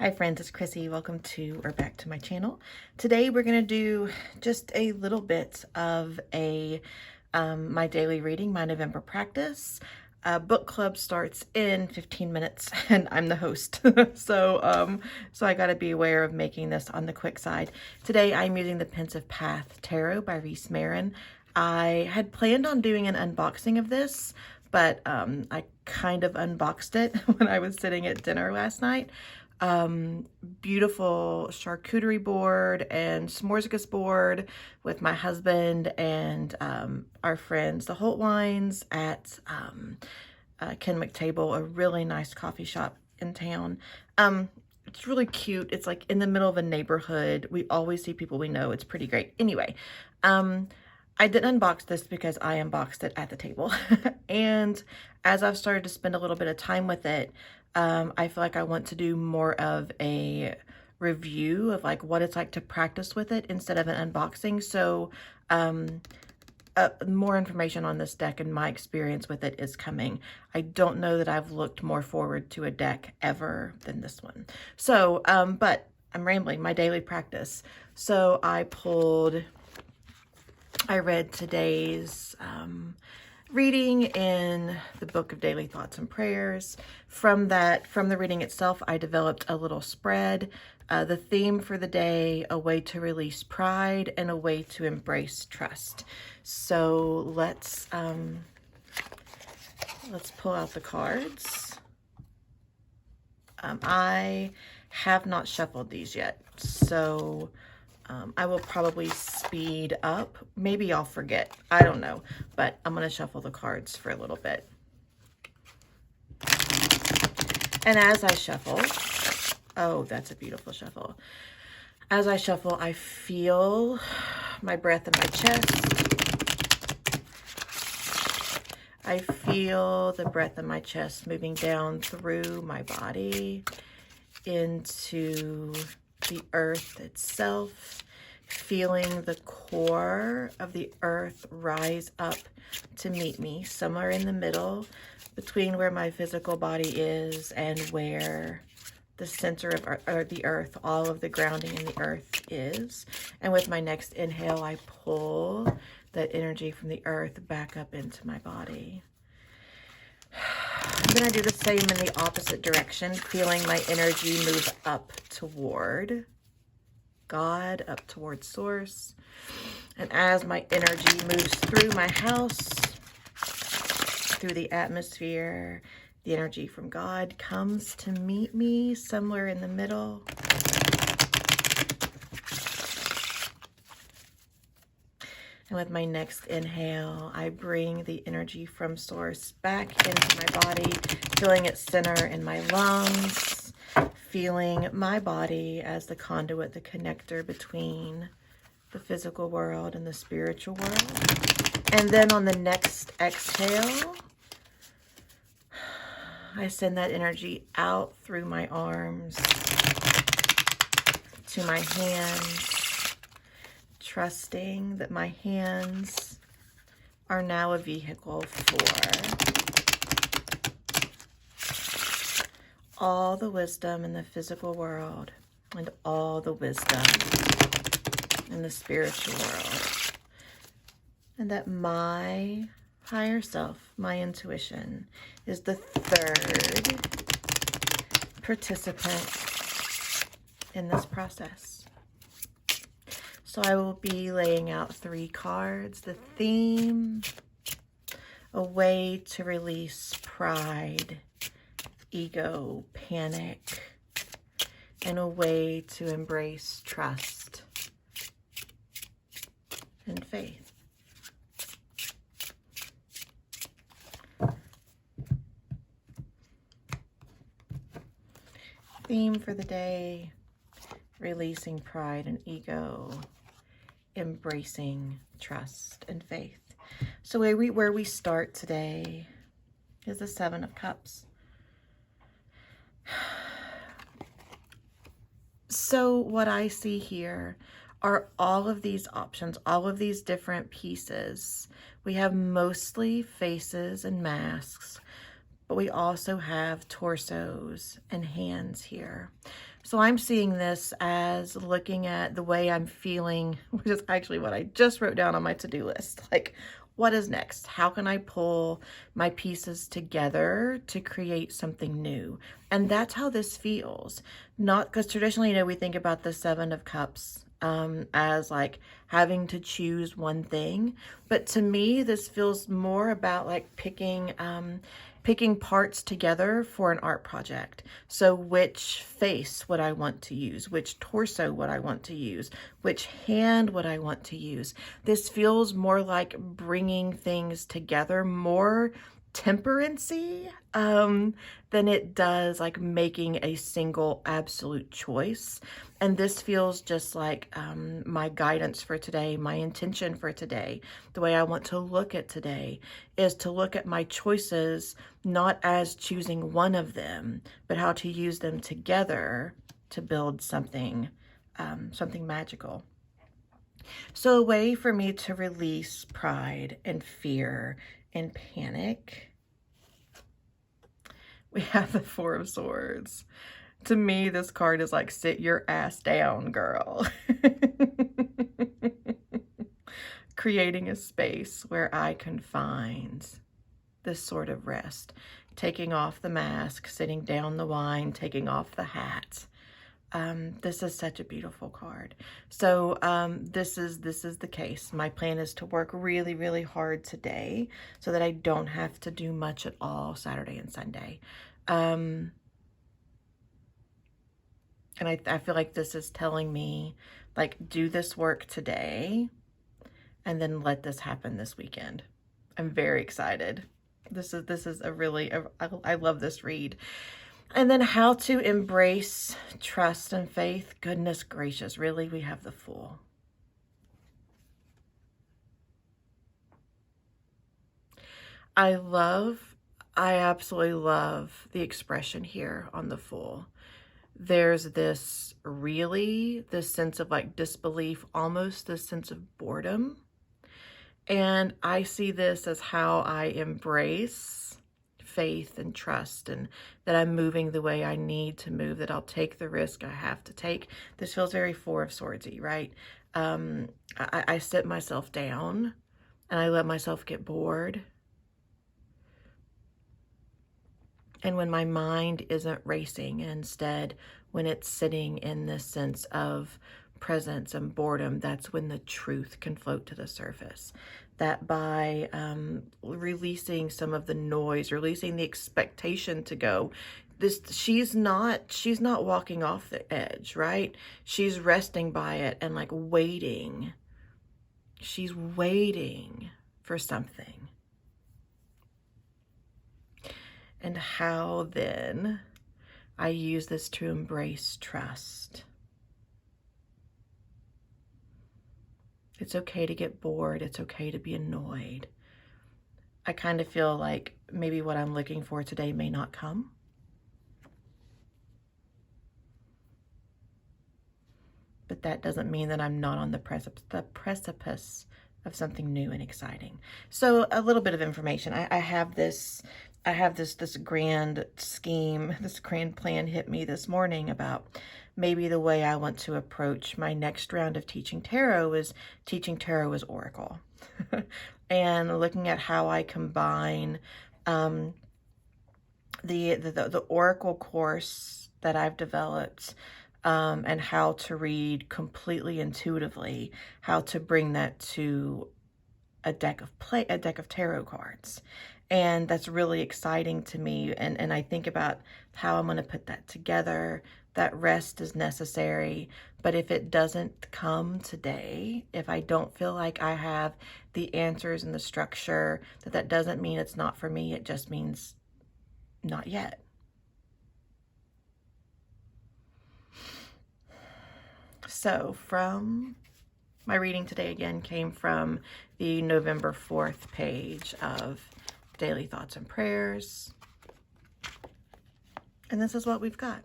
Hi friends, it's Chrissy. Welcome to or back to my channel. Today we're going to do just a little bit of my daily reading, my November practice. Book club starts in 15 minutes and I'm the host. So I got to be aware of making this on the quick side. Today I'm using the Pensive Path Tarot by Reese Marin. I had planned on doing an unboxing of this, but I kind of unboxed it when I was sitting at dinner last night. Beautiful charcuterie board and s'moresicus board with my husband and our friends, the Holtwines at Ken McTable, a really nice coffee shop in town. It's really cute. It's like in the middle of a neighborhood. We always see people we know. It's pretty great. Anyway, I didn't unbox this because I unboxed it at the table. And as I've started to spend a little bit of time with it, I feel like I want to do more of a review of like what it's like to practice with it instead of an unboxing. So more information on this deck and my experience with it is coming. I don't know that I've looked more forward to a deck ever than this one. So, but I'm rambling, my daily practice. So I read today's reading in the Book of Daily Thoughts and Prayers. From the reading itself, I developed a little spread. The theme for the day, a way to release pride and a way to embrace trust. So let's pull out the cards. I have not shuffled these yet, so I will probably speed up. Maybe I'll forget. I don't know. But I'm going to shuffle the cards for a little bit. And as I shuffle, oh, that's a beautiful shuffle. As I shuffle, I feel my breath in my chest. I feel the breath in my chest moving down through my body into the earth itself, feeling the core of the earth rise up to meet me somewhere in the middle between where my physical body is and where the center of the earth, all of the grounding in the earth is. And with my next inhale, I pull that energy from the earth back up into my body. And then I do the same in the opposite direction, feeling my energy move up toward God, up toward Source. And as my energy moves through my house, through the atmosphere, the energy from God comes to meet me somewhere in the middle. And with my next inhale, I bring the energy from Source back into my body, feeling its center in my lungs, feeling my body as the conduit, the connector between the physical world and the spiritual world. And then on the next exhale, I send that energy out through my arms to my hands, trusting that my hands are now a vehicle for all the wisdom in the physical world and all the wisdom in the spiritual world. And that my higher self, my intuition, is the third participant in this process. So I will be laying out 3 cards. The theme, a way to release pride, ego, panic, and a way to embrace trust and faith. Theme for the day, releasing pride and ego, embracing trust and faith. So where we start today is the 7 of Cups. So what I see here are all of these options, all of these different pieces. We have mostly faces and masks, but we also have torsos and hands here. So I'm seeing this as looking at the way I'm feeling, which is actually what I just wrote down on my to-do list. Like, what is next? How can I pull my pieces together to create something new? And that's how this feels. Not because traditionally, we think about the Seven of Cups as like having to choose one thing. But to me, this feels more about like picking parts together for an art project. So which face would I want to use? Which torso would I want to use? Which hand would I want to use? This feels more like bringing things together, more temperancy than it does like making a single absolute choice. And this feels just like my guidance for today, my intention for today, the way I want to look at today is to look at my choices not as choosing one of them, but how to use them together to build something, something magical. So a way for me to release pride and fear and panic, we have the Four of Swords. To me, this card is like, sit your ass down, girl. Creating a space where I can find this sort of rest. Taking off the mask, sitting down the wine, taking off the hat. This is such a beautiful card. So this is the case. My plan is to work really, really hard today so that I don't have to do much at all Saturday and Sunday. And I feel like this is telling me, like, do this work today and then let this happen this weekend. I'm very excited. This is a really, I love this read. And then how to embrace trust and faith. Goodness gracious, really? We have the Fool. I absolutely love the expression here on the Fool. There's this sense of like disbelief, almost this sense of boredom. And I see this as how I embrace faith and trust, and that I'm moving the way I need to move, that I'll take the risk I have to take. This feels very Four of Swordsy, right? I sit myself down and I let myself get bored. And when my mind isn't racing, instead, when it's sitting in this sense of presence and boredom, that's when the truth can float to the surface. That by releasing some of the noise, releasing the expectation to go, she's not walking off the edge, right? She's resting by it and like waiting. She's waiting for something. And how then I use this to embrace trust. It's okay to get bored. It's okay to be annoyed. I kind of feel like maybe what I'm looking for today may not come. But that doesn't mean that I'm not on the precipice of something new and exciting. So a little bit of information. I have this grand scheme, this grand plan hit me this morning about maybe the way I want to approach my next round of teaching tarot is teaching tarot as oracle. And looking at how I combine the oracle course that I've developed, and how to read completely intuitively, how to bring that to a deck of tarot cards. And that's really exciting to me. And I think about how I'm going to put that together. That rest is necessary. But if it doesn't come today, if I don't feel like I have the answers and the structure, that doesn't mean it's not for me. It just means not yet. So from my reading today again came from the November 4th page of Daily Thoughts and Prayers. And this is what we've got.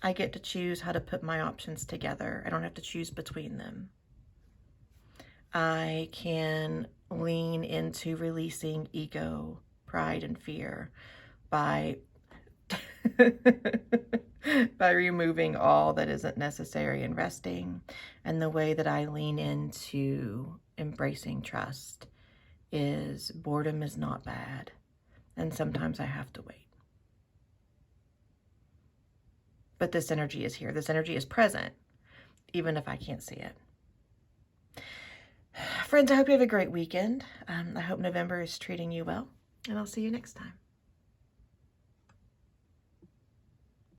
I get to choose how to put my options together. I don't have to choose between them. I can lean into releasing ego, pride, and fear by by removing all that isn't necessary and resting. And the way that I lean into embracing trust is boredom is not bad. And sometimes I have to wait. But this energy is here. This energy is present, even if I can't see it. Friends, I hope you have a great weekend. I hope November is treating you well, and I'll see you next time.